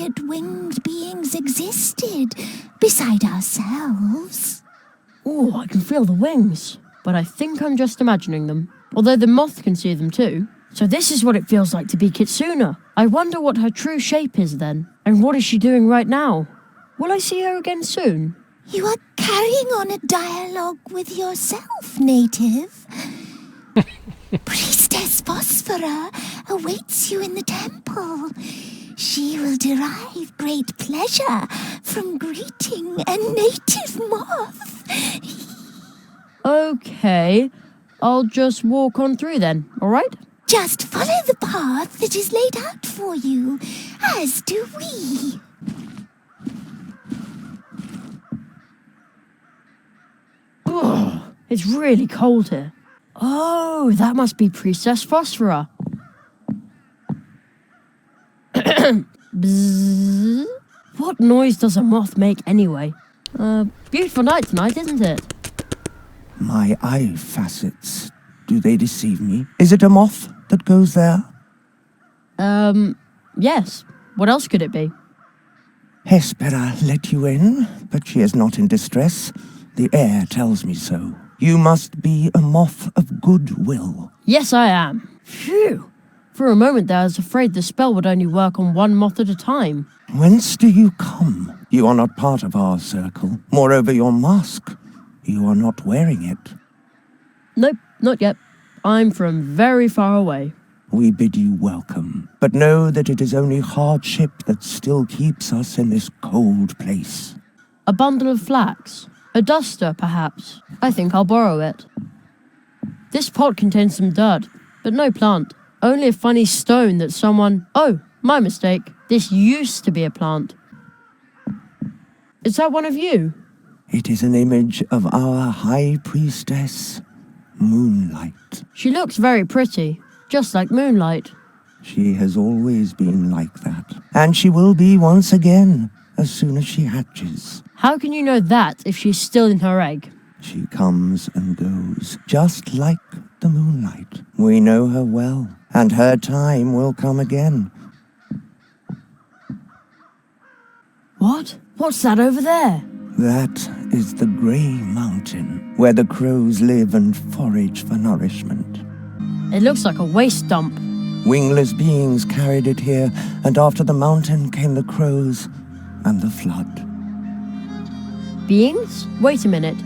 myriad winged beings existed beside ourselves. Oh, I can feel the wings, but I think I'm just imagining them. Although the moth can see them too. So this is what it feels like to be Kitsuna. I wonder what her true shape is then. And what is she doing right now? Will I see her again soon? You are carrying on a dialogue with yourself, native. Priestess Phosphora awaits you in the temple. She will derive great pleasure from greeting a native moth. Okay, I'll just walk on through then, alright? Just follow the path that is laid out for you, as do we. Oh, it's really cold here. Oh, that must be Priestess Phosphora. Bzzz. What noise does a moth make anyway? Beautiful night tonight, isn't it? My eye facets, do they deceive me? Is it a moth that goes there? Yes. What else could it be? Hespera let you in, but she is not in distress. The air tells me so. You must be a moth of goodwill. Yes, I am. Phew. For a moment there, I was afraid the spell would only work on one moth at a time. Whence do you come? You are not part of our circle. Moreover, your mask. You are not wearing it. Nope, not yet. I'm from very far away. We bid you welcome, but know that it is only hardship that still keeps us in this cold place. A bundle of flax. A duster, perhaps. I think I'll borrow it. This pot contains some dirt, but no plant. Only a funny stone that someone... Oh, my mistake. This used to be a plant. Is that one of you? It is an image of our high priestess, Moonlight. She looks very pretty, just like Moonlight. She has always been like that, and she will be once again, as soon as she hatches. How can you know that if she's still in her egg? She comes and goes, just like the moonlight. We know her well, and her time will come again. What? What's that over there? That is the Grey Mountain, where the crows live and forage for nourishment. It looks like a waste dump. Wingless beings carried it here, and after the mountain came the crows and the flood. Beings? Wait a minute.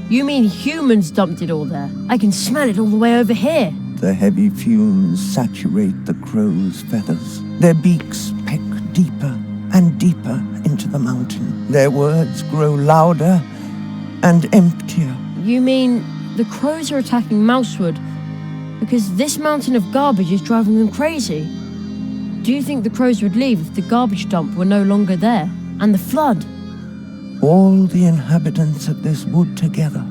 You mean humans dumped it all there? I can smell it all the way over here. The heavy fumes saturate the crows' feathers. Their beaks peck deeper and deeper into the mountain. Their words grow louder and emptier. You mean the crows are attacking Mousewood because this mountain of garbage is driving them crazy? Do you think the crows would leave if the garbage dump were no longer there? And the flood? All the inhabitants of this wood together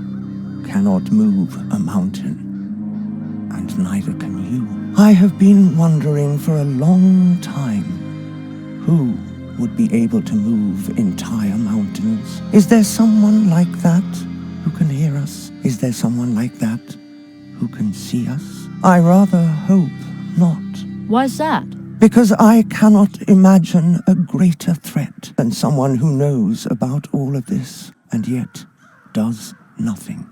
cannot move a mountain. And neither can you. I have been wondering for a long time who would be able to move entire mountains. Is there someone like that who can hear us? Is there someone like that who can see us? I rather hope not. Why's that? Because I cannot imagine a greater threat than someone who knows about all of this and yet does nothing.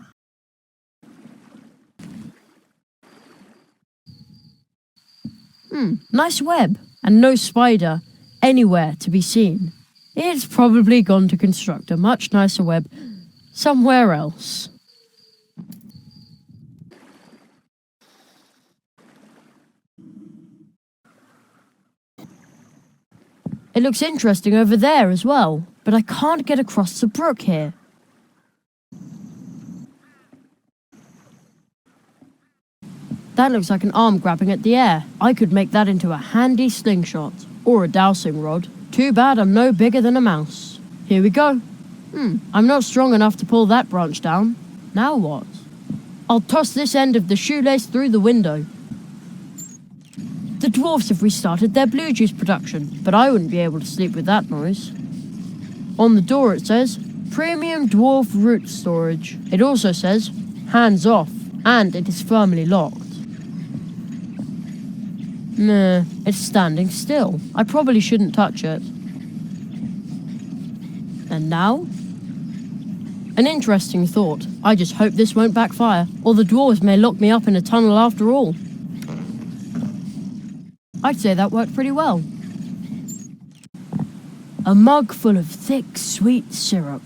Nice web, and no spider anywhere to be seen. It's probably gone to construct a much nicer web somewhere else. It looks interesting over there as well, but I can't get across the brook here. That looks like an arm grabbing at the air. I could make that into a handy slingshot, or a dowsing rod. Too bad I'm no bigger than a mouse. Here we go. I'm not strong enough to pull that branch down. Now what? I'll toss this end of the shoelace through the window. The dwarfs have restarted their blue juice production, but I wouldn't be able to sleep with that noise. On the door it says, Premium Dwarf Root Storage. It also says, hands off, and it is firmly locked. Nah, it's standing still. I probably shouldn't touch it. And now? An interesting thought. I just hope this won't backfire, or the dwarves may lock me up in a tunnel after all. I'd say that worked pretty well. A mug full of thick, sweet syrup.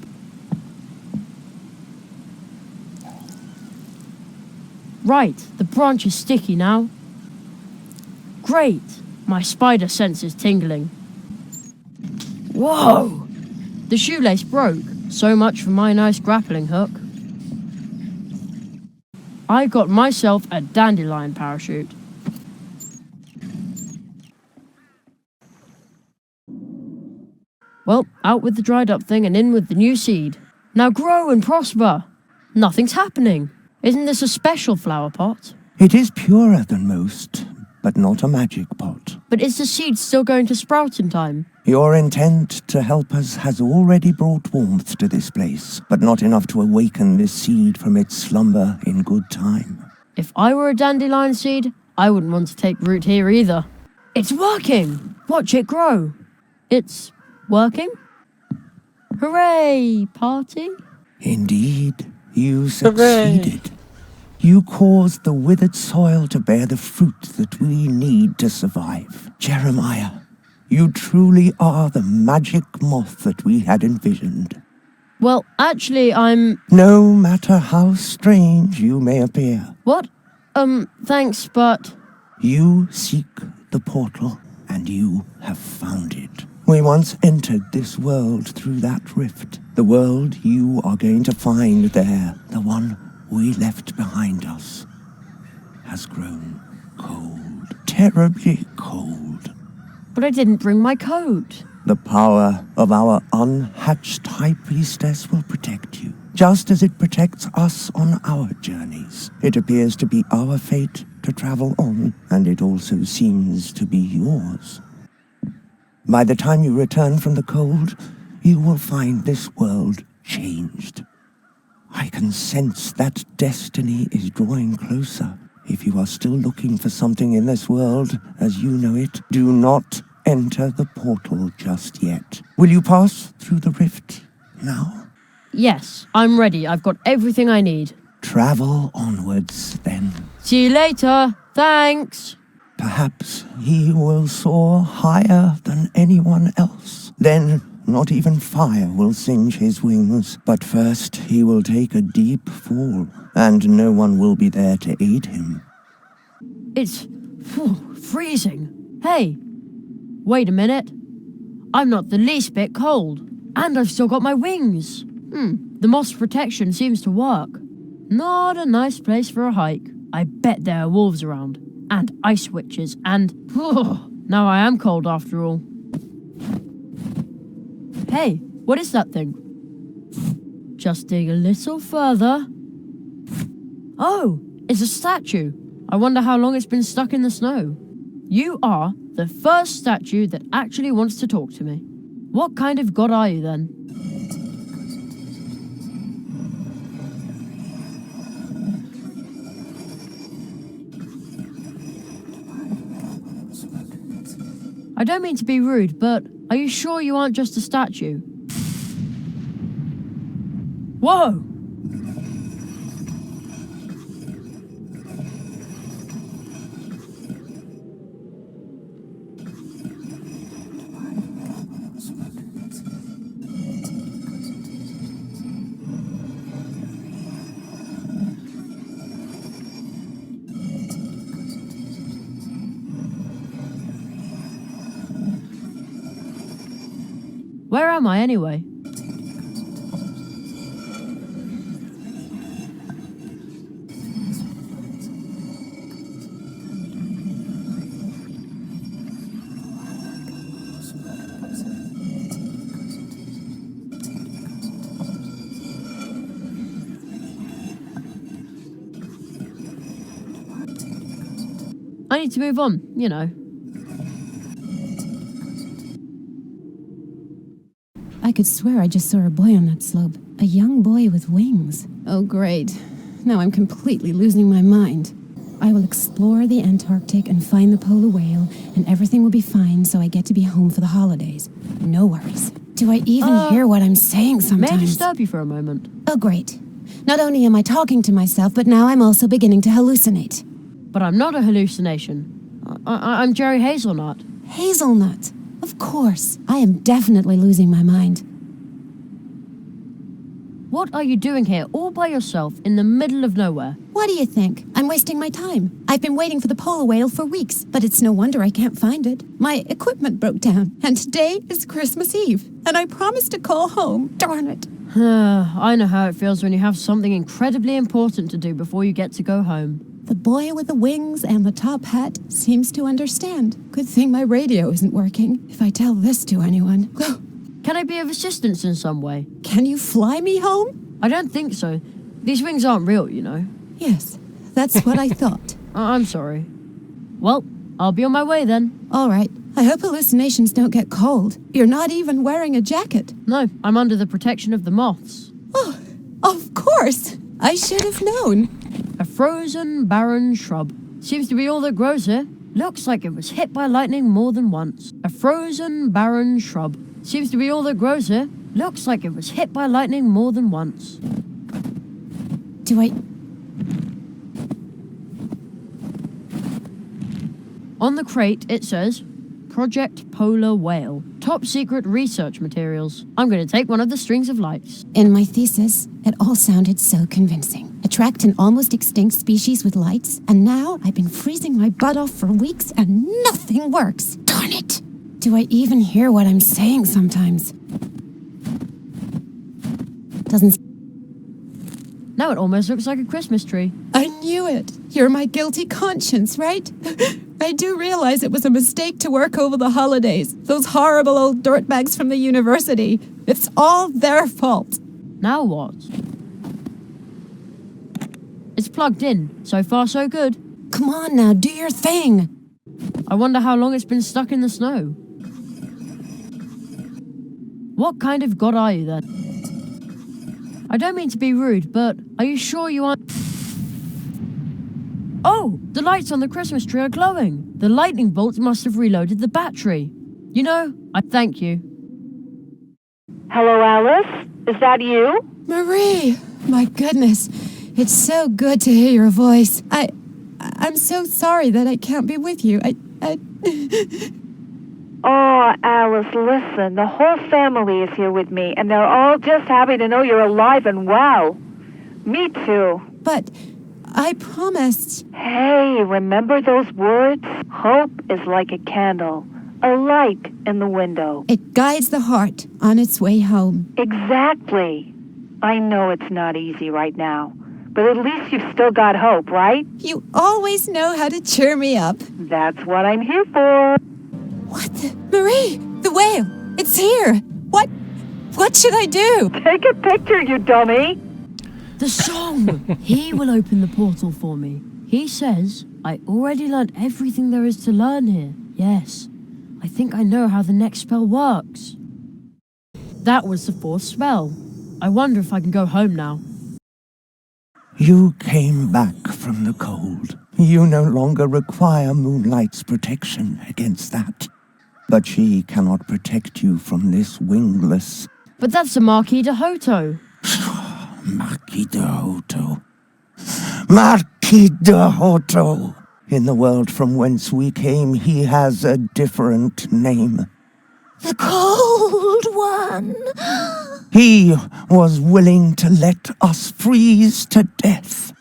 Right, the branch is sticky now. Great! My spider sense is tingling. Whoa! The shoelace broke. So much for my nice grappling hook. I got myself a dandelion parachute. Well, out with the dried up thing and in with the new seed. Now grow and prosper. Nothing's happening. Isn't this a special flower pot? It is purer than most, but not a magic pot. But is the seed still going to sprout in time? Your intent to help us has already brought warmth to this place, but not enough to awaken this seed from its slumber in good time. If I were a dandelion seed, I wouldn't want to take root here either. It's working! Watch it grow. It's working? Hooray, party? Indeed, you succeeded. You caused the withered soil to bear the fruit that we need to survive. Jeremiah, you truly are the magic moth that we had envisioned. Well, actually, I'm... No matter how strange you may appear. What? Thanks, but... You seek the portal, and you have found it. We once entered this world through that rift. The world you are going to find there, the one we left behind us, has grown cold, terribly cold. But I didn't bring my coat. The power of our unhatched high priestess will protect you, just as it protects us on our journeys. It appears to be our fate to travel on, and it also seems to be yours. By the time you return from the cold, you will find this world changed. I can sense that destiny is drawing closer. If you are still looking for something in this world, as you know it, do not enter the portal just yet. Will you pass through the rift now? Yes, I'm ready. I've got everything I need. Travel onwards, then. See you later. Thanks. Perhaps he will soar higher than anyone else. Then not even fire will singe his wings. But first he will take a deep fall, and no one will be there to aid him. It's freezing. Hey, wait a minute. I'm not the least bit cold, and I've still got my wings. The moss protection seems to work. Not a nice place for a hike. I bet there are wolves around, and ice witches, and... now I am cold after all. Hey, what is that thing? Just dig a little further. Oh, it's a statue. I wonder how long it's been stuck in the snow. You are the first statue that actually wants to talk to me. What kind of god are you then? I don't mean to be rude, but are you sure you aren't just a statue? Whoa! Where am I anyway? I need to move on, you know. I could swear I just saw a boy on that slope. A young boy with wings. Oh, great. Now I'm completely losing my mind. I will explore the Antarctic and find the polar whale, and everything will be fine so I get to be home for the holidays. No worries. Do I even hear what I'm saying sometimes? May I disturb you for a moment? Oh, great. Not only am I talking to myself, but now I'm also beginning to hallucinate. But I'm not a hallucination. I'm Jerry Hazelnut. Hazelnut. Of course. I am definitely losing my mind. What are you doing here all by yourself in the middle of nowhere? What do you think? I'm wasting my time. I've been waiting for the polar whale for weeks, but it's no wonder I can't find it. My equipment broke down, and today is Christmas Eve, and I promised to call home. Darn it. I know how it feels when you have something incredibly important to do before you get to go home. The boy with the wings and the top hat seems to understand. Good thing my radio isn't working. If I tell this to anyone... Can I be of assistance in some way? Can you fly me home? I don't think so. These wings aren't real, you know. Yes, that's what I thought. I'm sorry. Well, I'll be on my way then. All right. I hope hallucinations don't get cold. You're not even wearing a jacket. No, I'm under the protection of the moths. Oh, of course. I should have known. A frozen, barren shrub. Seems to be all that grows here. Looks like it was hit by lightning more than once. A frozen, barren shrub. Seems to be all that grows here. Looks like it was hit by lightning more than once. Do I... On the crate, it says, Project Polar Whale. Top secret research materials. I'm going to take one of the strings of lights. In my thesis, it all sounded so convincing. Attract an almost extinct species with lights, and now I've been freezing my butt off for weeks and nothing works. Darn it! Do I even hear what I'm saying sometimes? Doesn't... Now it almost looks like a Christmas tree. I knew it. You're my guilty conscience, right? I do realize it was a mistake to work over the holidays. Those horrible old dirtbags from the university. It's all their fault. Now what? It's plugged in. So far, so good. Come on now, do your thing. I wonder how long it's been stuck in the snow. What kind of god are you, then? I don't mean to be rude, but are you sure you aren't... Oh! The lights on the Christmas tree are glowing! The lightning bolts must have reloaded the battery. You know, I thank you. Hello, Alice? Is that you? Marie! My goodness. It's so good to hear your voice. I'm so sorry that I can't be with you. Oh, Alice, listen. The whole family is here with me, and they're all just happy to know you're alive and well. Me too. But I promised. Hey, remember those words? Hope is like a candle, a light in the window. It guides the heart on its way home. Exactly. I know it's not easy right now, but at least you've still got hope, right? You always know how to cheer me up. That's what I'm here for. What the... Marie! The whale! It's here! What should I do? Take a picture, you dummy! The song! He will open the portal for me. He says, I already learned everything there is to learn here. Yes, I think I know how the next spell works. That was the fourth spell. I wonder if I can go home now. You came back from the cold. You no longer require Moonlight's protection against that. But she cannot protect you from this wingless... But that's the Marquis de Hoto. Marquis de Hoto. Marquis de Hoto! In the world from whence we came, he has a different name. The Cold One. He was willing to let us freeze to death.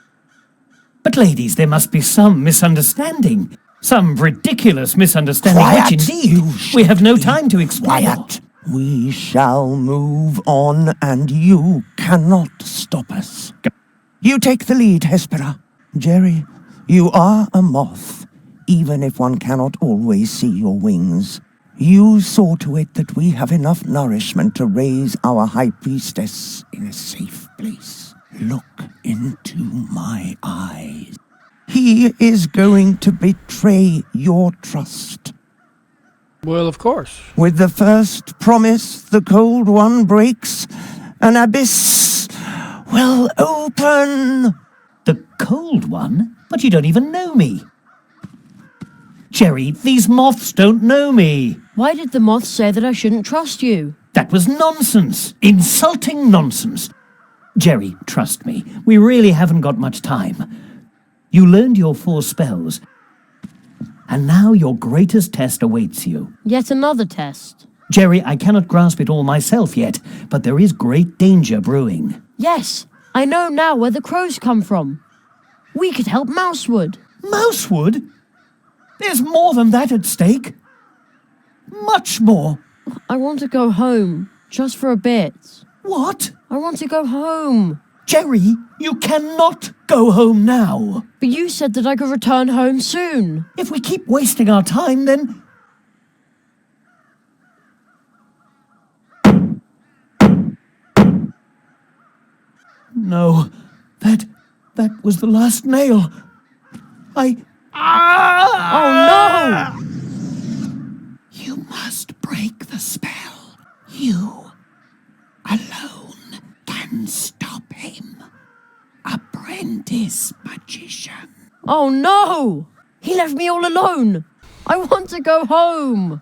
But ladies, there must be some misunderstanding. Some ridiculous misunderstanding. Quiet! Which indeed, You we have no should be time to explain. Quiet! We shall move on, and you cannot stop us. You take the lead, Hespera. Jerry, you are a moth, even if one cannot always see your wings. You saw to it that we have enough nourishment to raise our High Priestess in a safe place. Look into my eyes. He is going to betray your trust. Well, of course. With the first promise the Cold One breaks, an abyss will open. The cold one? But you don't even know me. Jerry, these moths don't know me. Why did the moth say that I shouldn't trust you? That was nonsense. Insulting nonsense. Jerry, trust me, we really haven't got much time. You learned your 4 spells, and now your greatest test awaits you. Yet another test. Jerry, I cannot grasp it all myself yet, but there is great danger brewing. Yes, I know now where the crows come from. We could help Mousewood. Mousewood? There's more than that at stake. Much more. I want to go home, just for a bit. What? I want to go home. Jerry, you cannot go home now. But you said that I could return home soon. If we keep wasting our time, then... No, that was the last nail. Oh no! You must break the spell. You alone can stop him. Apprentice magician. Oh no! He left me all alone. I want to go home.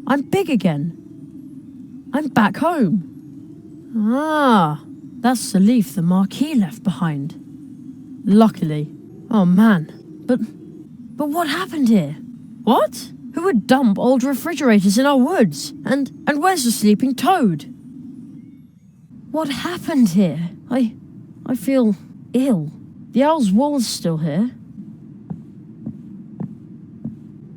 I'm big again. I'm back home. Ah, that's the leaf the Marquis left behind. Luckily. Oh man, but what happened here? What? Who would dump old refrigerators in our woods? And where's the sleeping toad? What happened here? I feel ill. The owl's wall's still here.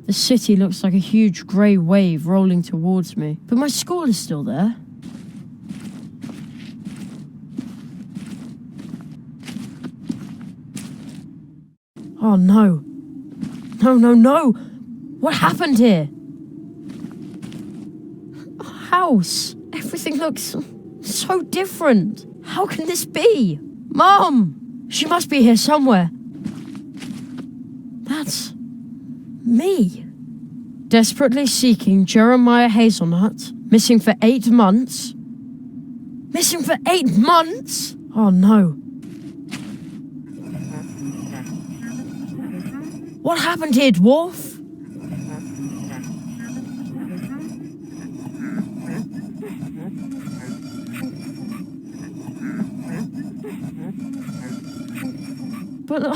The city looks like a huge grey wave rolling towards me, but my school is still there. Oh no. No. What happened here? A house. Everything looks so different. How can this be? Mom! She must be here somewhere. That's me. Desperately seeking Jeremiah Hazelnut. Missing for 8 months. Missing for 8 months? Oh no. What happened here, dwarf? But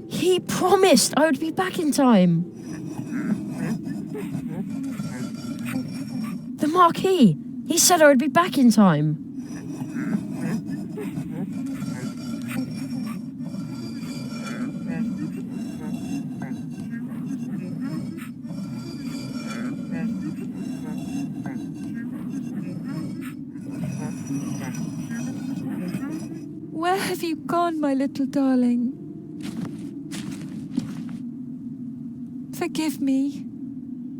He promised I would be back in time. The Marquis, he said I would be back in time. Where have you gone, my little darling? Forgive me.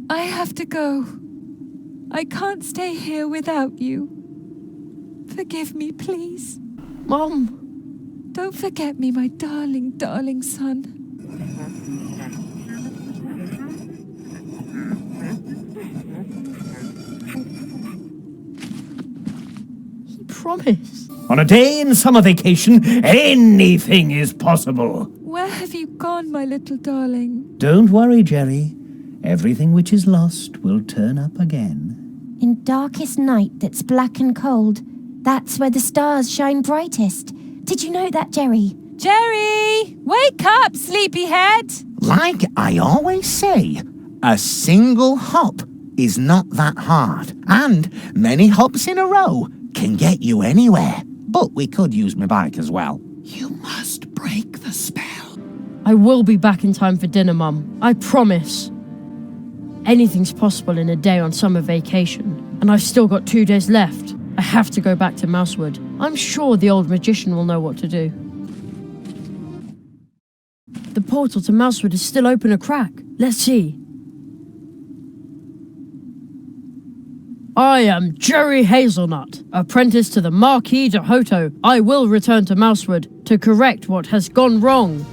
I have to go. I can't stay here without you. Forgive me, please. Mom. Don't forget me, my darling, darling son. He promised. On a day in summer vacation, anything is possible. Where have you gone, my little darling? Don't worry, Jerry. Everything which is lost will turn up again. In darkest night that's black and cold, that's where the stars shine brightest. Did you know that, Jerry? Jerry! Wake up, sleepyhead! Like I always say, a single hop is not that hard. And many hops in a row can get you anywhere. But we could use my bike as well. You must break the spell. I will be back in time for dinner, Mum. I promise. Anything's possible in a day on summer vacation, and I've still got 2 days left. I have to go back to Mousewood. I'm sure the old magician will know what to do. The portal to Mousewood is still open a crack. Let's see. I am Jerry Hazelnut, apprentice to the Marquis de Hoto. I will return to Mousewood to correct what has gone wrong.